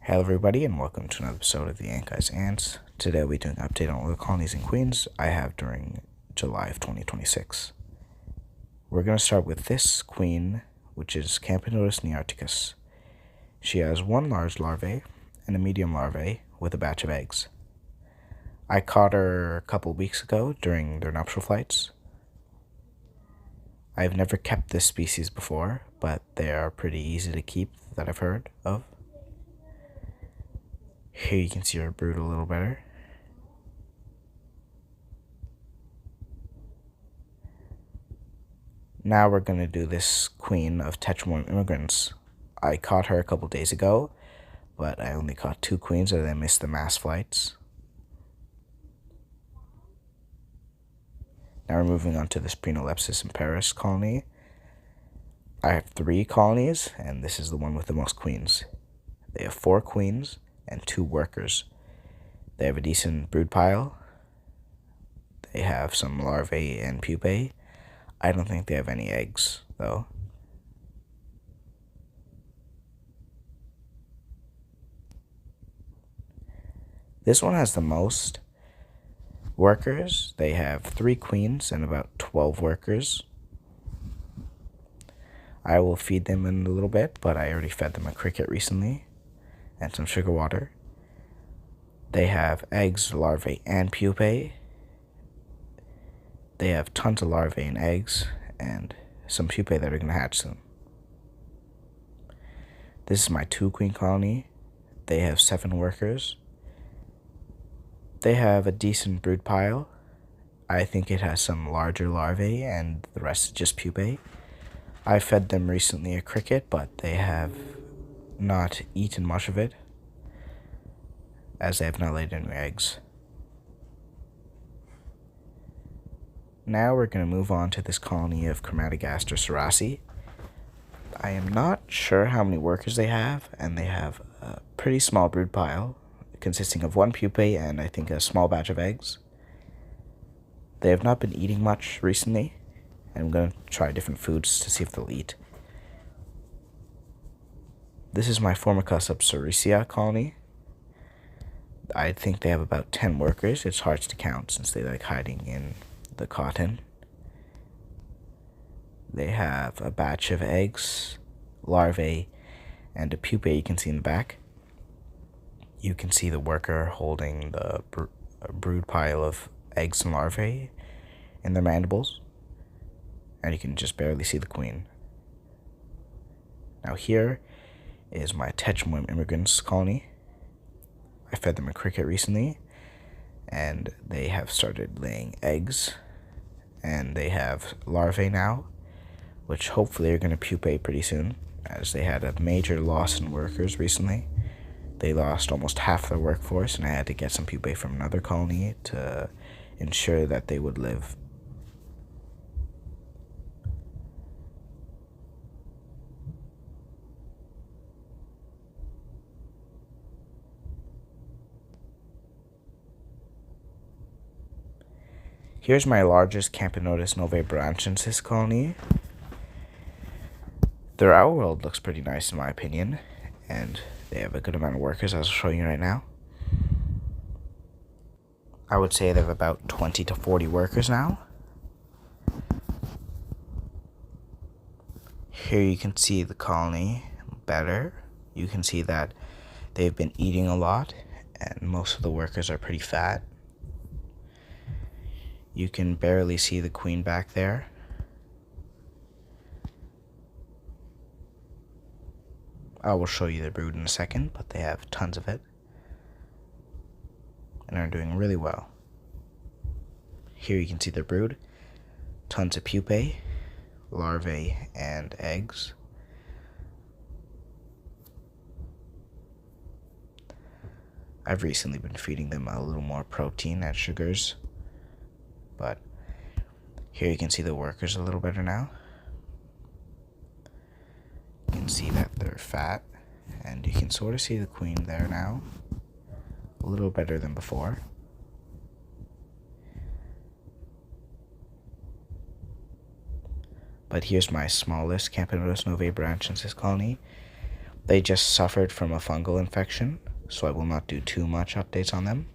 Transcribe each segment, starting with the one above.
Hello everybody and welcome to another episode of the Ant Guys Ants. Today we'll be doing an update on all the colonies and queens I have during July of 2026. We're going to start with this queen, which is Campanodus nearticus. She has one large larvae and a medium larvae with a batch of eggs. I caught her a couple weeks ago during their nuptial flights. I've never kept this species before, but they are pretty easy to keep that I've heard of. Here you can see her brood a little better. Now we're going to do this queen of Tetrahorn immigrants. I caught her a couple days ago, but I only caught 2 queens as I missed the mass flights. Now we're moving on to this Prenolepsis imperis colony. I have 3 colonies, and this is the one with the most queens. They have 4 queens and 2 workers. They have a decent brood pile. They have some larvae and pupae. I don't think they have any eggs, though. This one has the most workers. They have 3 queens and about 12 workers. I will feed them in a little bit, but I already fed them a cricket recently and some sugar water. They have eggs, larvae, and pupae. They have tons of larvae and eggs and some pupae that are going to hatch soon. This is my 2 queen colony. They have 7 workers. They have a decent brood pile. I think it has some larger larvae and the rest is just pupae. I fed them recently a cricket, but they have not eaten much of it, as they have not laid any eggs. Now we're going to move on to this colony of Chromatogaster cerasi. I am not sure how many workers they have, and they have a pretty small brood pile, consisting of 1 pupae and I think a small batch of eggs. They have not been eating much recently, and I'm going to try different foods to see if they'll eat. This is my Formica subcericea colony. I think they have about 10 workers. It's hard to count since they like hiding in the cotton. They have a batch of eggs, larvae, and a pupae you can see in the back. You can see the worker holding the brood pile of eggs and larvae in their mandibles, and you can just barely see the queen. Now here is my Tetrahorn immigrants colony. I fed them a cricket recently, and they have started laying eggs, and they have larvae now, which hopefully are going to pupae pretty soon, as they had a major loss in workers recently. They lost almost half their workforce, and I had to get some pupae from another colony to ensure that they would live. Here's my largest Campanodus novae colony. Their outworld looks pretty nice in my opinion, and they have a good amount of workers, as I'll show you right now. I would say they have about 20 to 40 workers now. Here you can see the colony better. You can see that they've been eating a lot, and most of the workers are pretty fat. You can barely see the queen back there. I will show you the brood in a second, but they have tons of it and are doing really well. Here you can see the brood, tons of pupae, larvae, and eggs. I've recently been feeding them a little more protein and sugars, but here you can see the workers a little better now. You can see that they're fat, and you can sort of see the queen there now, a little better than before. But here's my smallest Campanodus novae colony. They just suffered from a fungal infection, so I will not do too much updates on them.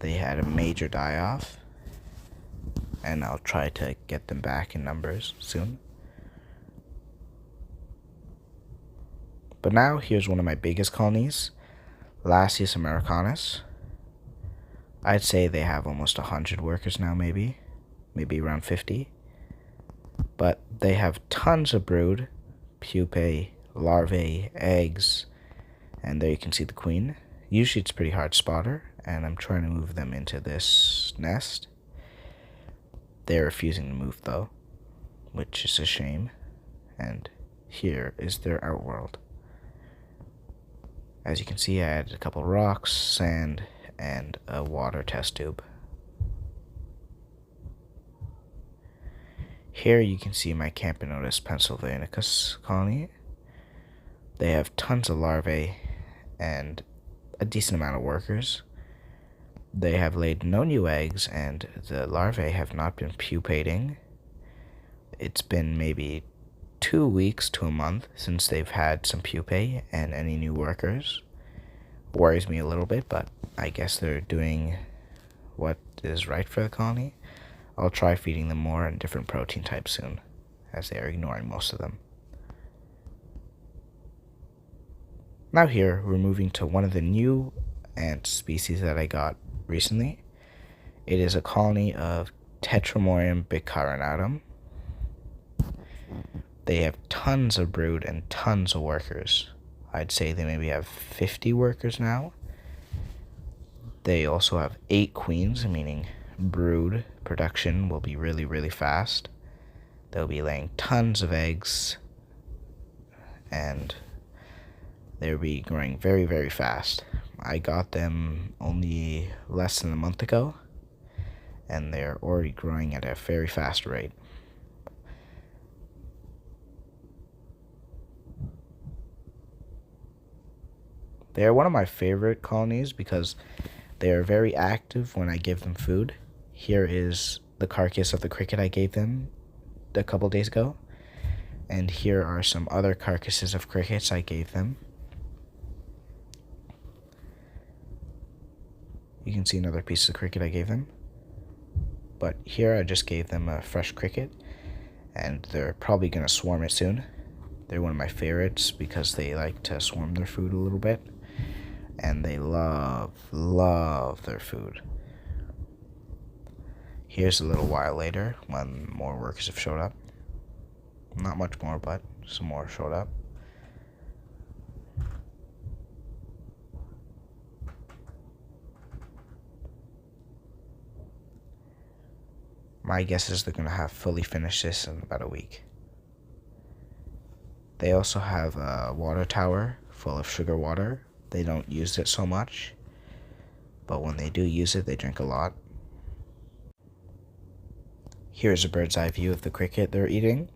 They had a major die-off, and I'll try to get them back in numbers soon. But now, here's one of my biggest colonies, Lasius americanus. I'd say they have almost 100 workers now, maybe around 50. But they have tons of brood, pupae, larvae, eggs, and there you can see the queen. Usually it's pretty hard to spot her, and I'm trying to move them into this nest. They're refusing to move though, which is a shame. And here is their outworld. As you can see, I added a couple rocks, sand, and a water test tube. Here you can see my Camponotus pennsylvanicus colony. They have tons of larvae and a decent amount of workers. They have laid no new eggs, and the larvae have not been pupating. It's been maybe 2 weeks to a month since they've had some pupae and any new workers. Worries me a little bit, but I guess they're doing what is right for the colony. I'll try feeding them more and different protein types soon, as they are ignoring most of them. Now here, we're moving to one of the new ant species that I got recently. It is a colony of Tetramorium bicarinatum. They have tons of brood and tons of workers. I'd say they maybe have 50 workers now. They also have 8 queens, meaning brood production will be really, really fast. They'll be laying tons of eggs, and they'll be growing very, very fast. I got them only less than a month ago, and they're already growing at a very fast rate. They are one of my favorite colonies because they are very active when I give them food. Here is the carcass of the cricket I gave them a couple days ago. And here are some other carcasses of crickets I gave them. You can see another piece of cricket I gave them. But here I just gave them a fresh cricket, and they're probably going to swarm it soon. They're one of my favorites because they like to swarm their food a little bit. And they love their food. Here's a little while later when more workers have showed up. Not much more, but some more showed up. My guess is they're going to have fully finished this in about a week. They also have a water tower full of sugar water. They don't use it so much, but when they do use it, they drink a lot. Here's a bird's eye view of the cricket they're eating.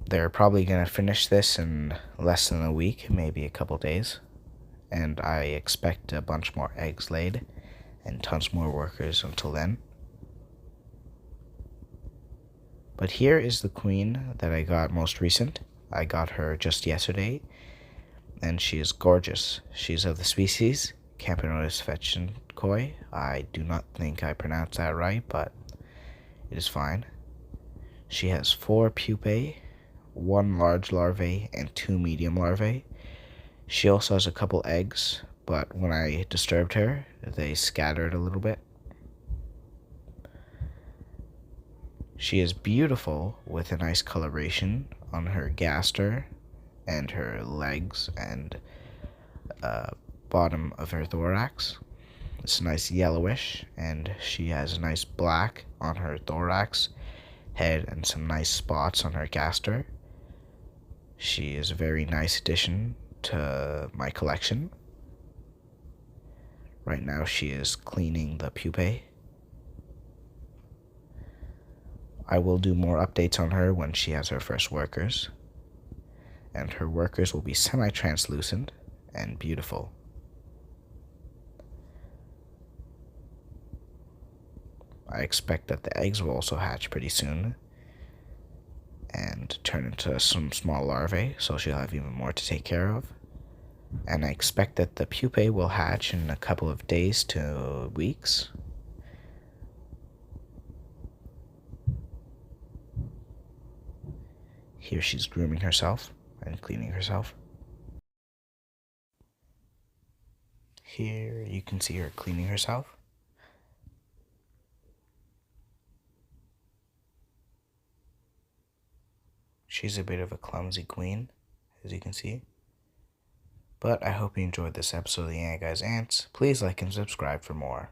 They're probably going to finish this in less than a week, maybe a couple days. And I expect a bunch more eggs laid and tons more workers until then. But here is the queen that I got most recent. I got her just yesterday, and she is gorgeous. She's of the species Camponotus fetchinkoi. I do not think I pronounced that right, but it is fine. She has 4 pupae, 1 large larvae, and 2 medium larvae. She also has a couple eggs, but when I disturbed her, they scattered a little bit. She is beautiful with a nice coloration on her gaster and her legs and bottom of her thorax. It's nice yellowish, and she has a nice black on her thorax, head, and some nice spots on her gaster. She is a very nice addition to my collection. Right now she is cleaning the pupae. I will do more updates on her when she has her first workers, and her workers will be semi-translucent and beautiful. I expect that the eggs will also hatch pretty soon, and turn into some small larvae, so she'll have even more to take care of. And I expect that the pupae will hatch in a couple of days to weeks. Here she's grooming herself and cleaning herself. Here you can see her cleaning herself. She's a bit of a clumsy queen, as you can see. But I hope you enjoyed this episode of the Ant Guy's Ants. Please like and subscribe for more.